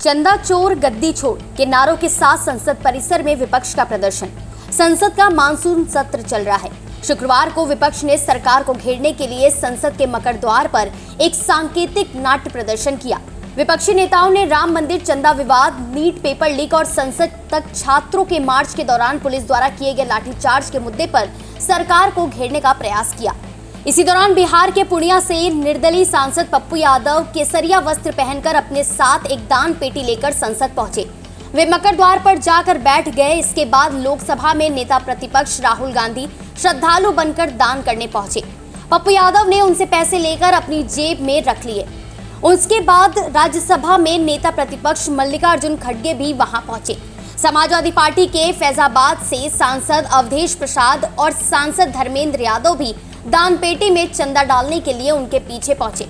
चंदा चोर गद्दी छोड़ के नारों के साथ संसद परिसर में विपक्ष का प्रदर्शन। संसद का मानसून सत्र चल रहा है। शुक्रवार को विपक्ष ने सरकार को घेरने के लिए संसद के मकर द्वार पर एक सांकेतिक नाट्य प्रदर्शन किया। विपक्षी नेताओं ने राम मंदिर चंदा विवाद, नीट पेपर लीक और संसद तक छात्रों के मार्च के दौरान पुलिस द्वारा किए गए लाठीचार्ज के मुद्दे पर सरकार को घेरने का प्रयास किया। इसी दौरान बिहार के पूर्णिया से निर्दलीय सांसद पप्पू यादव केसरिया वस्त्र पहनकर अपने साथ एक दान पेटी लेकर संसद पहुंचे। वे मकर द्वार पर जाकर बैठ गए। इसके बाद लोकसभा में नेता प्रतिपक्ष राहुल गांधी श्रद्धालु बनकर दान करने पहुंचे। पप्पू यादव ने उनसे पैसे लेकर अपनी जेब में रख लिए। उसके बाद राज्यसभा में नेता प्रतिपक्ष मल्लिकार्जुन खड़गे भी वहां पहुंचे। समाजवादी पार्टी के फैजाबाद से सांसद अवधेश प्रसाद और सांसद धर्मेंद्र यादव भी दान पेटी में चंदा डालने के लिए उनके पीछे पहुंचे।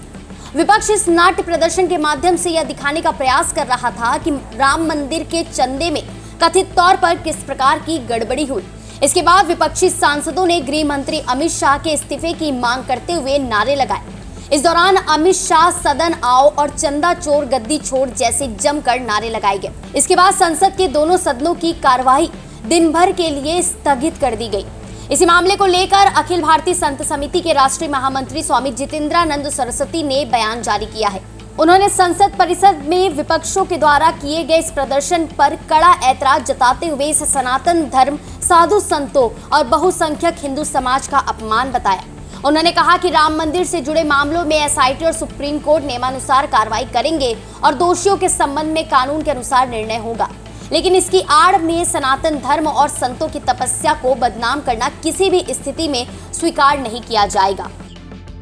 विपक्ष इस नाट्य प्रदर्शन के माध्यम से यह दिखाने का प्रयास कर रहा था कि राम मंदिर के चंदे में कथित तौर पर किस प्रकार की गड़बड़ी हुई। इसके बाद विपक्षी सांसदों ने गृह मंत्री अमित शाह के इस्तीफे की मांग करते हुए नारे लगाए। इस दौरान अमित शाह सदन आओ और चंदा चोर गद्दी छोड़ जैसे जमकर नारे लगाए गए। इसके बाद संसद के दोनों सदनों की कार्यवाही दिन भर के लिए स्थगित कर दी गई। इसी मामले को लेकर अखिल भारतीय संत समिति के राष्ट्रीय महामंत्री स्वामी जितेंद्रानंद सरस्वती ने बयान जारी किया है। उन्होंने संसद परिसर में विपक्षों के द्वारा किए गए इस प्रदर्शन पर कड़ा ऐतराज जताते हुए इसे सनातन धर्म, साधु संतों और बहुसंख्यक हिंदू समाज का अपमान बताया। उन्होंने कहा कि राम मंदिर से जुड़े मामलों में एसआईटी और सुप्रीम कोर्ट नियमानुसार कार्रवाई करेंगे और दोषियों के संबंध में कानून के अनुसार निर्णय होगा, लेकिन इसकी आड़ में सनातन धर्म और संतों की तपस्या को बदनाम करना किसी भी स्थिति में स्वीकार नहीं किया जाएगा।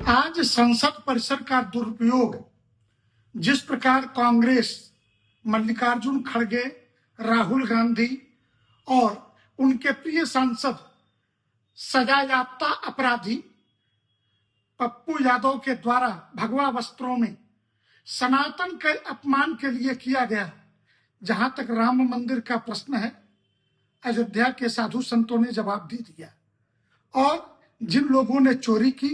आज संसद परिसर का दुरुपयोग जिस प्रकार कांग्रेस, मल्लिकार्जुन खड़गे, राहुल गांधी और उनके प्रिय सांसद सजायाफ्ता अपराधी पप्पू यादव के द्वारा भगवा वस्त्रों में सनातन के अपमान के लिए किया गया। जहां तक राम मंदिर का प्रश्न है, अयोध्या के साधु संतों ने जवाब दे दिया और जिन लोगों ने चोरी की,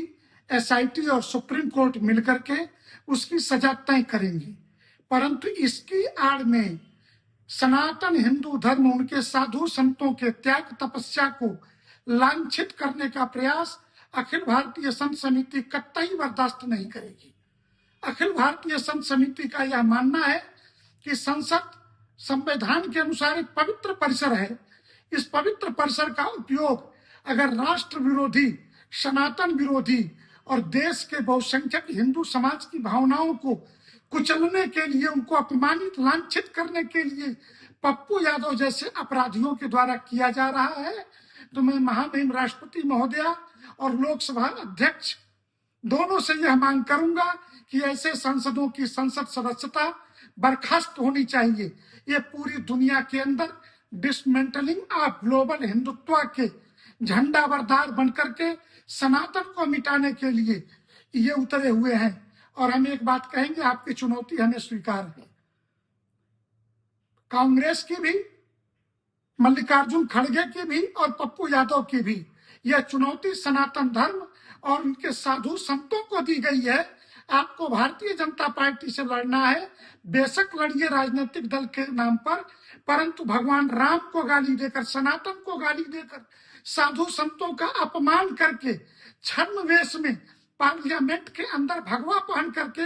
एसआईटी और सुप्रीम कोर्ट मिलकर के उसकी सजा तय करेंगी। परंतु इसकी आड़ में सनातन हिंदू धर्म, उनके साधु संतों के त्याग तपस्या को लांछित करने का प्रयास अखिल भारतीय संत समिति कतई बर्दाश्त नहीं करेगी। अखिल भारतीय संत समिति का यह मानना है कि संसद संविधान के अनुसार एक पवित्र परिसर है। इस पवित्र परिसर का उपयोग अगर राष्ट्र विरोधी, सनातन विरोधी और देश के बहुसंख्यक हिंदू समाज की भावनाओं को कुचलने के लिए, उनको अपमानित, लांछित करने के लिए पप्पू यादव जैसे अपराधियों के द्वारा किया जा रहा है, तो मैं महामहिम राष्ट्रपति महोदया और लोकसभा अध्यक्ष दोनों से यह मांग करूंगा कि ऐसे सांसदों की संसद सदस्यता बर्खास्त होनी चाहिए। ये पूरी दुनिया के अंदर डिसमेंटलिंग ऑफ ग्लोबल हिंदुत्व के झंडा बरदार बनकर के सनातन को मिटाने के लिए ये उतरे हुए हैं। और हम एक बात कहेंगे, आपकी चुनौती हमें स्वीकार है। कांग्रेस की भी, मल्लिकार्जुन खड़गे की भी और पप्पू यादव की भी यह चुनौती सनातन धर्म और उनके साधु संतों को दी गई है। आपको भारतीय जनता पार्टी से लड़ना है, बेशक लड़िए राजनीतिक दल के नाम पर, परंतु भगवान राम को गाली देकर, सनातन को गाली देकर, साधु संतों का अपमान करके, छद्म वेश में पार्लियामेंट के अंदर भगवा पहन करके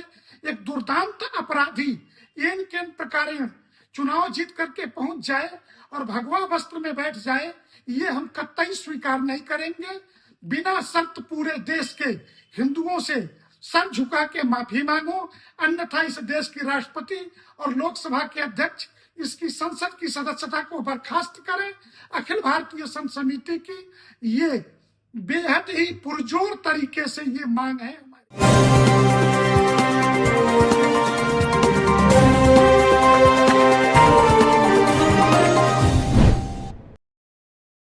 एक दुर्दांत अपराधी इन के प्रकार चुनाव जीत करके पहुंच जाए और भगवा वस्त्र में बैठ जाए, ये हम कतई स्वीकार नहीं करेंगे। बिना शर्त पूरे देश के हिंदुओं से सर झुका के माफी मांगो, अन्यथा इस देश की राष्ट्रपति और लोकसभा के अध्यक्ष इसकी संसद की सदस्यता को बर्खास्त करें। अखिल भारतीय संत समिति की ये बेहद ही पुरजोर तरीके से ये मांग है हमारी।